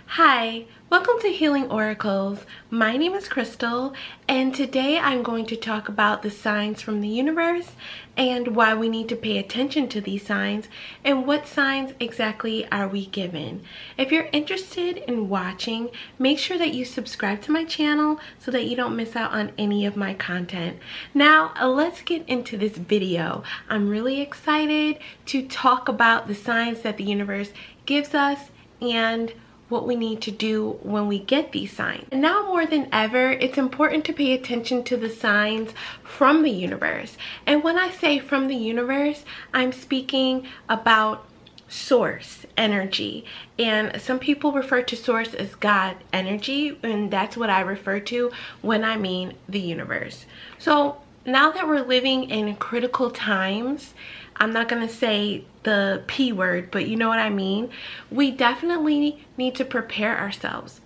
Hi, welcome to Healing Oracles. My name is Crystal, and today I'm going to talk about the signs from the universe and why we need to pay attention to these signs and what signs exactly are we given. If you're interested in watching, make sure that you subscribe to my channel so that you don't miss out on any of my content. Now, let's get into this video. I'm really excited to talk about the signs that the universe gives us and what we need to do when we get these signs. And now more than ever, it's important to pay attention to the signs from the universe. And when I say from the universe, I'm speaking about source energy. And some people refer to source as God energy, and that's what I refer to when I mean the universe. So now that we're living in critical times, I'm not going to say the P word, but you know what I mean. We definitely need to prepare ourselves.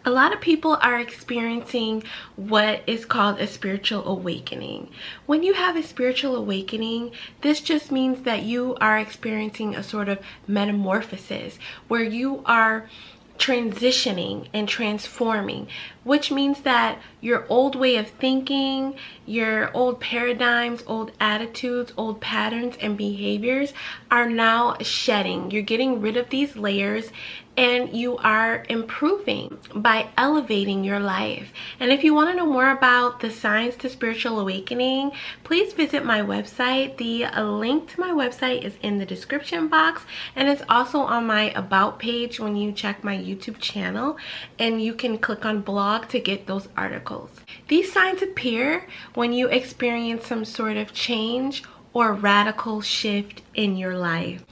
A lot of people are experiencing what is called a spiritual awakening. When you have a spiritual awakening, this just means that you are experiencing a sort of metamorphosis where you are transitioning and transforming, which means that your old way of thinking, your old paradigms, old attitudes, old patterns and behaviors are now shedding. You're getting rid of these layers and you are improving by elevating your life. And if you want to know more about the signs to spiritual awakening, please visit my website. The link to my website is in the description box, and it's also on my about page when you check my YouTube channel, and you can click on blog to get those articles. These signs appear when you experience some sort of change or radical shift in your life.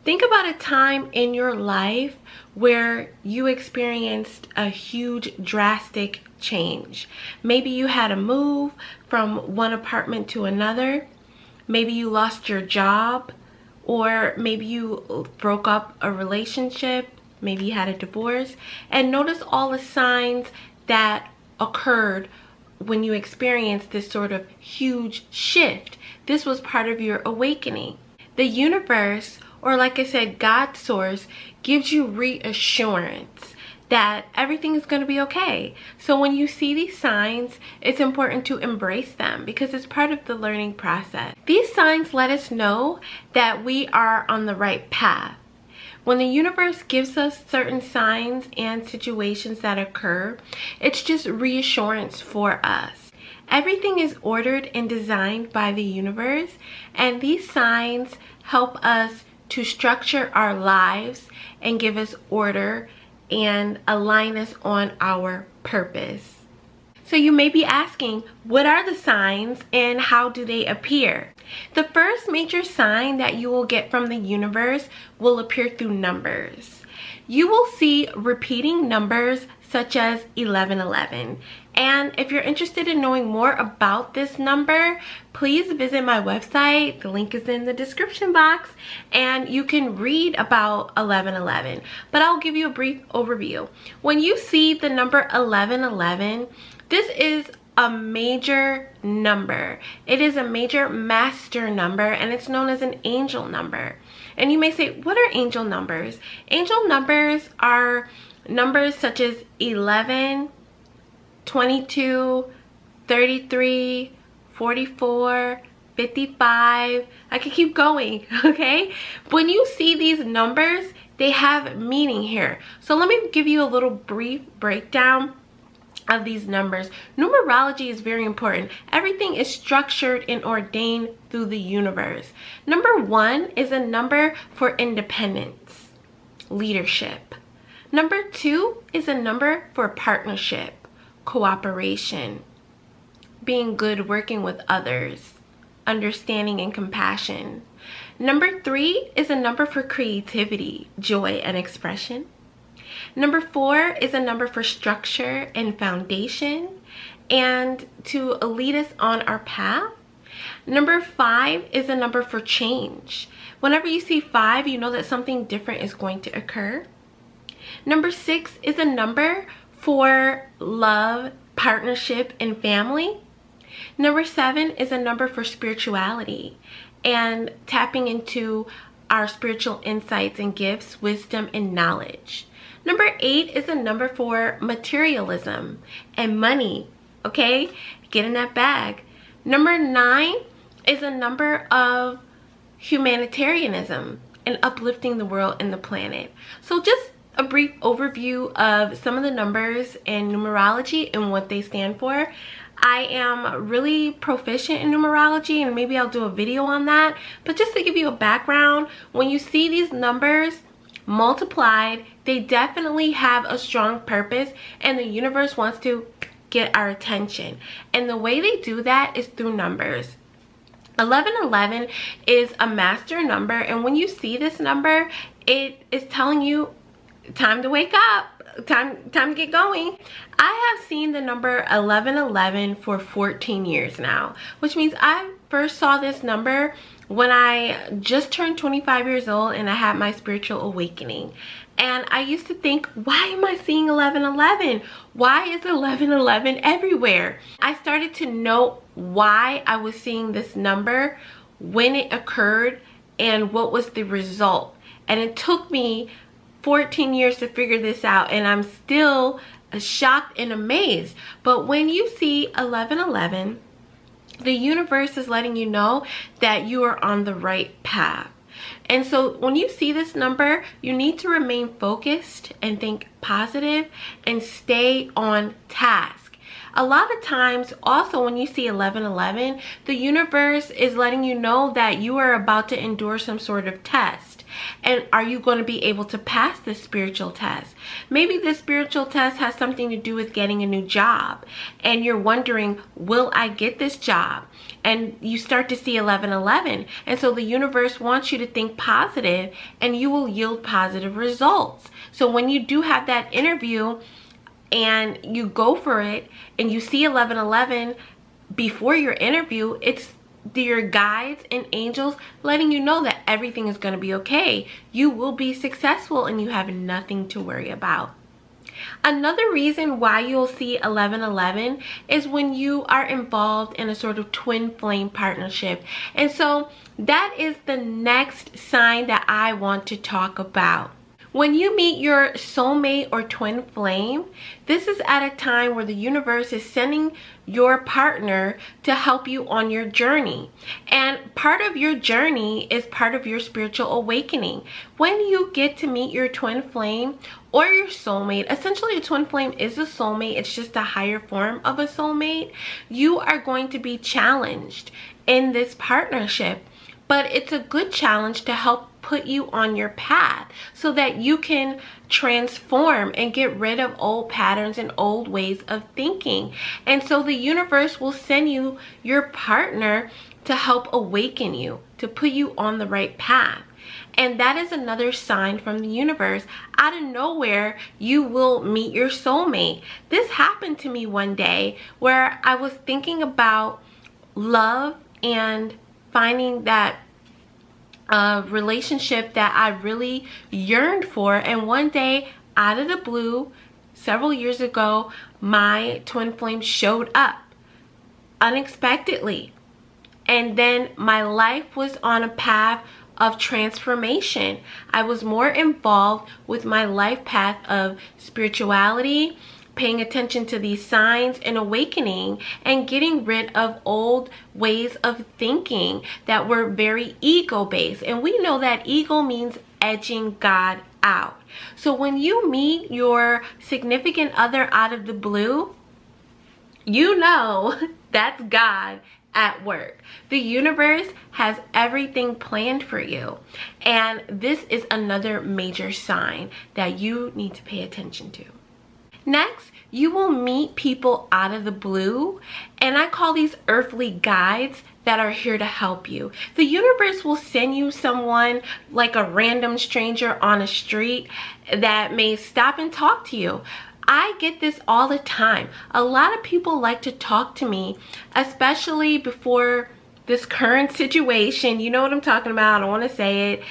Think about a time in your life where you experienced a huge drastic change. Maybe you had to move from one apartment to another. Maybe you lost your job, or maybe you broke up a relationship. Maybe you had a divorce. And notice all the signs that occurred when you experienced this sort of huge shift. This was part of your awakening. The universe, or like I said, God source, gives you reassurance that everything is going to be okay. So when you see these signs, it's important to embrace them because it's part of the learning process. These signs let us know that we are on the right path. When the universe gives us certain signs and situations that occur, it's just reassurance for us. Everything is ordered and designed by the universe, and these signs help us to structure our lives and give us order and align us on our purpose. So you may be asking, what are the signs and how do they appear? The first major sign that you will get from the universe will appear through numbers. You will see repeating numbers such as 1111. And if you're interested in knowing more about this number, please visit my website. The link is in the description box, and you can read about 1111. But I'll give you a brief overview. When you see the number 1111, this is a major number. It is a major master number, and it's known as an angel number. And you may say, what are angel numbers? Angel numbers are numbers such as 11, 22, 33, 44, 55. I could keep going, okay? When you see these numbers, they have meaning here. So let me give you a little brief breakdown of these numbers. Numerology is very important. Everything is structured and ordained through the universe. Number 1 is a number for independence, leadership. Number 2 is a number for partnership, cooperation, being good, working with others, understanding and compassion. Number 3 is a number for creativity, joy and expression. Number 4 is a number for structure and foundation and to lead us on our path. Number 5 is a number for change. Whenever you see 5, you know that something different is going to occur. Number 6 is a number for love, partnership, and family. Number 7 is a number for spirituality and tapping into our spiritual insights and gifts, wisdom, and knowledge. Number 8 is a number for materialism and money, okay? Get in that bag. Number 9 is a number of humanitarianism and uplifting the world and the planet. So just a brief overview of some of the numbers and numerology and what they stand for. I am really proficient in numerology, and maybe I'll do a video on that. But just to give you a background, when you see these numbers multiplied, they definitely have a strong purpose, and the universe wants to get our attention. And the way they do that is through numbers. 1111 is a master number, and when you see this number, it is telling you time to wake up, time to get going. I have seen the number 1111 for 14 years now, which means I first saw this number when I just turned 25 years old and I had my spiritual awakening. And I used to think, why am I seeing 1111? Why is 1111 everywhere? I started to know why I was seeing this number, when it occurred, and what was the result. And it took me 14 years to figure this out, and I'm still shocked and amazed. But when you see 1111, the universe is letting you know that you are on the right path. And so when you see this number, you need to remain focused and think positive and stay on task. A lot of times also when you see 1111, the universe is letting you know that you are about to endure some sort of test. And are you going to be able to pass this spiritual test? Maybe this spiritual test has something to do with getting a new job, and you're wondering, will I get this job? And you start to see 1111, and so the universe wants you to think positive, and you will yield positive results. So when you do have that interview and you go for it and you see 1111 before your interview, it's your guides and angels letting you know that everything is going to be okay. You will be successful and you have nothing to worry about. Another reason why you'll see 1111 is when you are involved in a sort of twin flame partnership. And so that is the next sign that I want to talk about. When you meet your soulmate or twin flame, this is at a time where the universe is sending your partner to help you on your journey. And part of your journey is part of your spiritual awakening. When you get to meet your twin flame or your soulmate, essentially a twin flame is a soulmate, it's just a higher form of a soulmate, you are going to be challenged in this partnership. But it's a good challenge to help put you on your path so that you can transform and get rid of old patterns and old ways of thinking. And so the universe will send you your partner to help awaken you, to put you on the right path. And that is another sign from the universe. Out of nowhere, you will meet your soulmate. This happened to me one day where I was thinking about love and finding that relationship that I really yearned for. And one day, out of the blue, several years ago, my twin flame showed up unexpectedly. And then my life was on a path of transformation. I was more involved with my life path of spirituality, paying attention to these signs and awakening and getting rid of old ways of thinking that were very ego-based. And we know that ego means edging God out. So when you meet your significant other out of the blue, you know that's God at work. The universe has everything planned for you. And this is another major sign that you need to pay attention to. Next, you will meet people out of the blue, and I call these earthly guides that are here to help you. The universe will send you someone like a random stranger on a street that may stop and talk to you. I get this all the time. A lot of people like to talk to me, especially before this current situation. You know what I'm talking about. I don't want to say it.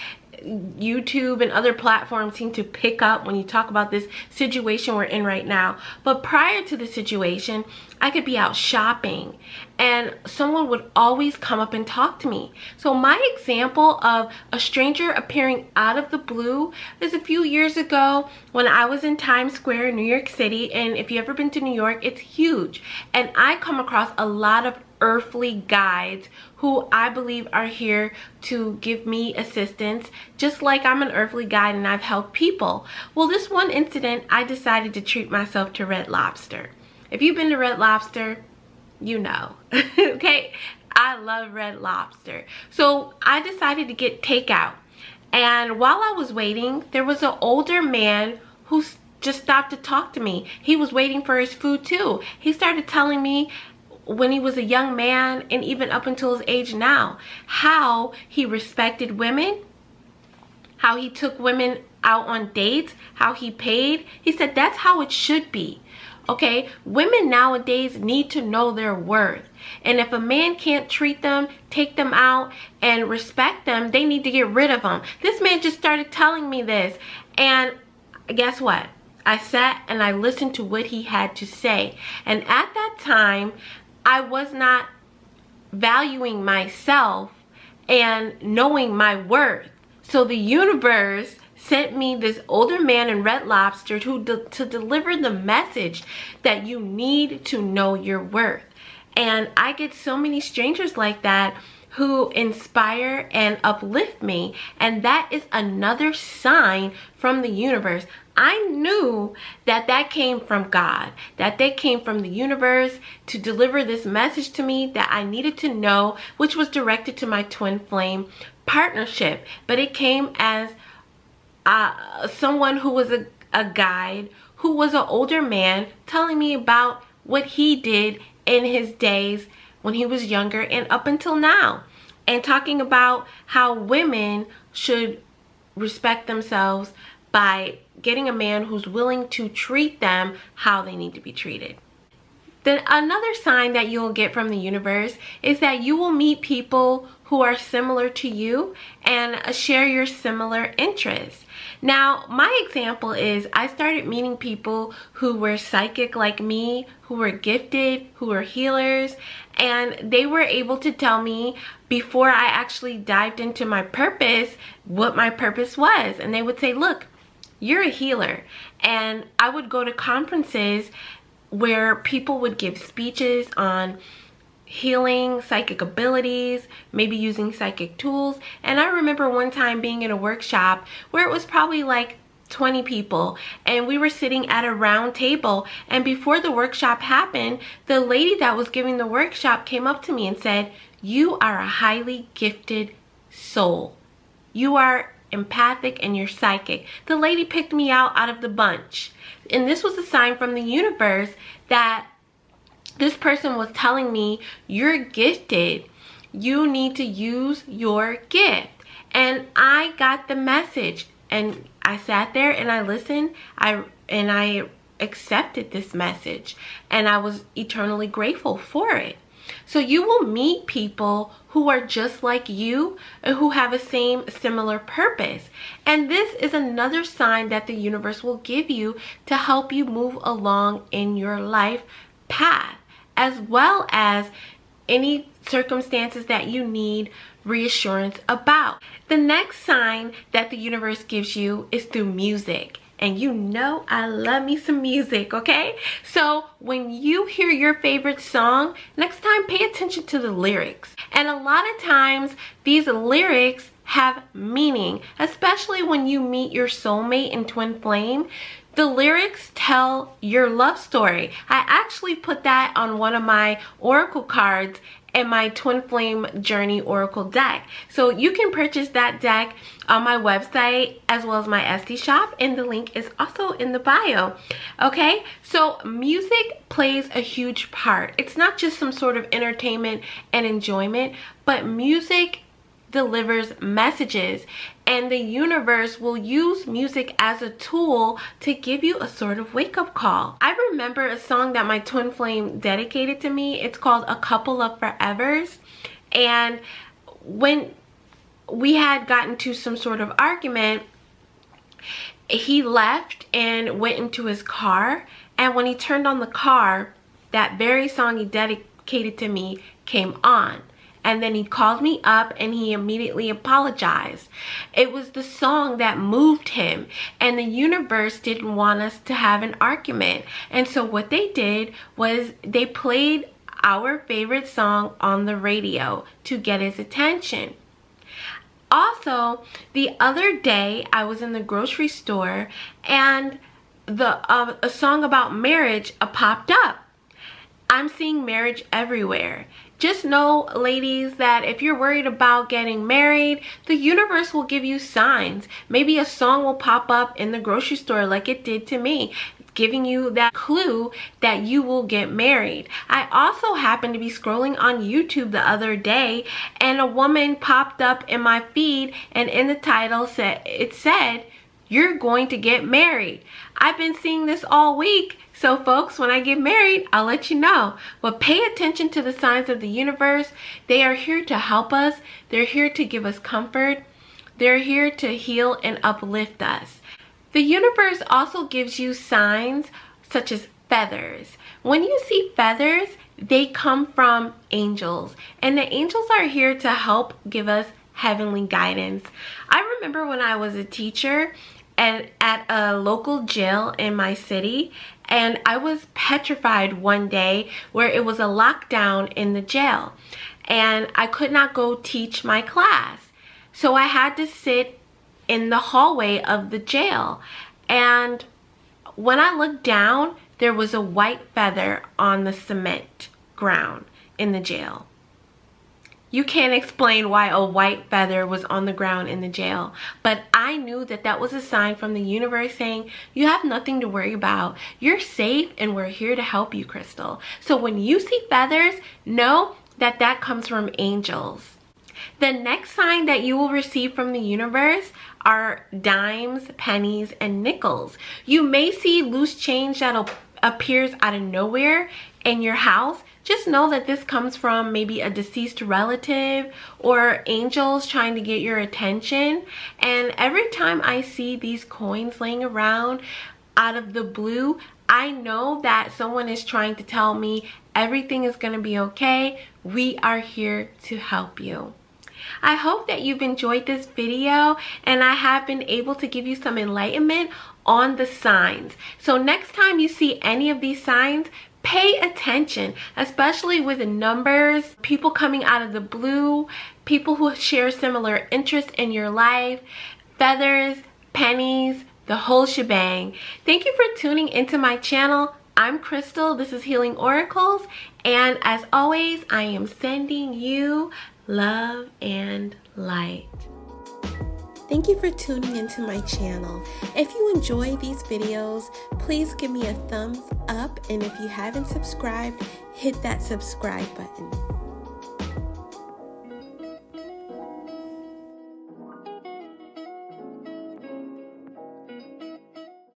YouTube and other platforms seem to pick up when you talk about this situation we're in right now. But prior to the situation, I could be out shopping and someone would always come up and talk to me. So my example of a stranger appearing out of the blue is a few years ago when I was in Times Square in New York City. And if you've ever been to New York, it's huge. And I come across a lot of earthly guides who I believe are here to give me assistance, just like I'm an earthly guide and I've helped people. Well, this one incident, I decided to treat myself to Red Lobster. If you've been to Red Lobster, you know. Okay, I love Red Lobster. So I decided to get takeout, and while I was waiting, there was an older man who just stopped to talk to me. He was waiting for his food too. He started telling me when he was a young man and even up until his age now, how he respected women, how he took women out on dates, how he paid. He said that's how it should be. Okay, women nowadays need to know their worth. And if a man can't treat them, take them out, and respect them, they need to get rid of them. This man just started telling me this. And guess what? I sat and I listened to what he had to say. And at that time, I was not valuing myself and knowing my worth. So the universe sent me this older man in Red Lobster to deliver the message that you need to know your worth. And I get so many strangers like that who inspire and uplift me, and that is another sign from the universe. I knew that that came from God, that they came from the universe to deliver this message to me that I needed to know, which was directed to my twin flame partnership. But it came as someone who was a guide, who was an older man, telling me about what he did in his days when he was younger and up until now, and talking about how women should respect themselves by getting a man who's willing to treat them how they need to be treated. Then another sign that you'll get from the universe is that you will meet people who are similar to you and share your similar interests. Now, my example is I started meeting people who were psychic like me, who were gifted, who were healers, and they were able to tell me before I actually dived into my purpose what my purpose was. And they would say, look, you're a healer. And I would go to conferences where people would give speeches on healing, psychic abilities, maybe using psychic tools. And I remember one time being in a workshop where it was probably like 20 people, and we were sitting at a round table, and before the workshop happened, the lady that was giving the workshop came up to me and said, you are a highly gifted soul. You are empathic and you're psychic. The lady picked me out of the bunch. And this was a sign from the universe that this person was telling me, you're gifted. You need to use your gift. And I got the message, and I sat there and I listened. I accepted this message, and I was eternally grateful for it. So you will meet people who are just like you and who have a similar purpose. And this is another sign that the universe will give you to help you move along in your life path, as well as any circumstances that you need reassurance about. The next sign that the universe gives you is through music. And you know I love me some music, okay? So when you hear your favorite song, next time pay attention to the lyrics. And a lot of times these lyrics have meaning, especially when you meet your soulmate in twin flame. The lyrics tell your love story. I actually put that on one of my oracle cards in my twin flame journey oracle deck. So you can purchase that deck on my website as well as my Etsy shop, and the link is also in the bio. Okay, so music plays a huge part. It's not just some sort of entertainment and enjoyment, but music delivers messages, and the universe will use music as a tool to give you a sort of wake-up call. I remember a song that my twin flame dedicated to me. It's called A Couple of Forevers, and when we had gotten to some sort of argument. He left and went into his car, and when he turned on the car, that very song he dedicated to me came on. And then he called me up and he immediately apologized. It was the song that moved him, and the universe didn't want us to have an argument. And so what they did was they played our favorite song on the radio to get his attention. Also, the other day I was in the grocery store and a song about marriage popped up. I'm seeing marriage everywhere. Just know, ladies, that if you're worried about getting married, the universe will give you signs. Maybe a song will pop up in the grocery store like it did to me, giving you that clue that you will get married. I also happened to be scrolling on YouTube the other day, and a woman popped up in my feed, and in the title it said, "You're going to get married." I've been seeing this all week. So folks, when I get married, I'll let you know. But pay attention to the signs of the universe. They are here to help us. They're here to give us comfort. They're here to heal and uplift us. The universe also gives you signs such as feathers. When you see feathers, they come from angels. And the angels are here to help give us heavenly guidance. I remember when I was a teacher at a local jail in my city, and I was petrified one day where it was a lockdown in the jail and I could not go teach my class. So I had to sit in the hallway of the jail, and when I looked down, there was a white feather on the cement ground in the jail. You can't explain why a white feather was on the ground in the jail, but I knew that that was a sign from the universe saying, you have nothing to worry about. You're safe and we're here to help you, Crystal. So when you see feathers, know that that comes from angels. The next sign that you will receive from the universe are dimes, pennies, and nickels. You may see loose change that appears out of nowhere in your house. Just know that this comes from maybe a deceased relative or angels trying to get your attention. And every time I see these coins laying around out of the blue, I know that someone is trying to tell me everything is going to be okay. We are here to help you. I hope that you've enjoyed this video and I have been able to give you some enlightenment on the signs. So next time you see any of these signs, pay attention, especially with the numbers, people coming out of the blue, people who share similar interests in your life, feathers, pennies, the whole shebang. Thank you for tuning into my channel. I'm Crystal, this is Healing Oracles, and as always, I am sending you love and light. Thank you for tuning into my channel. If you enjoy these videos, please give me a thumbs up, and if you haven't subscribed, hit that subscribe button.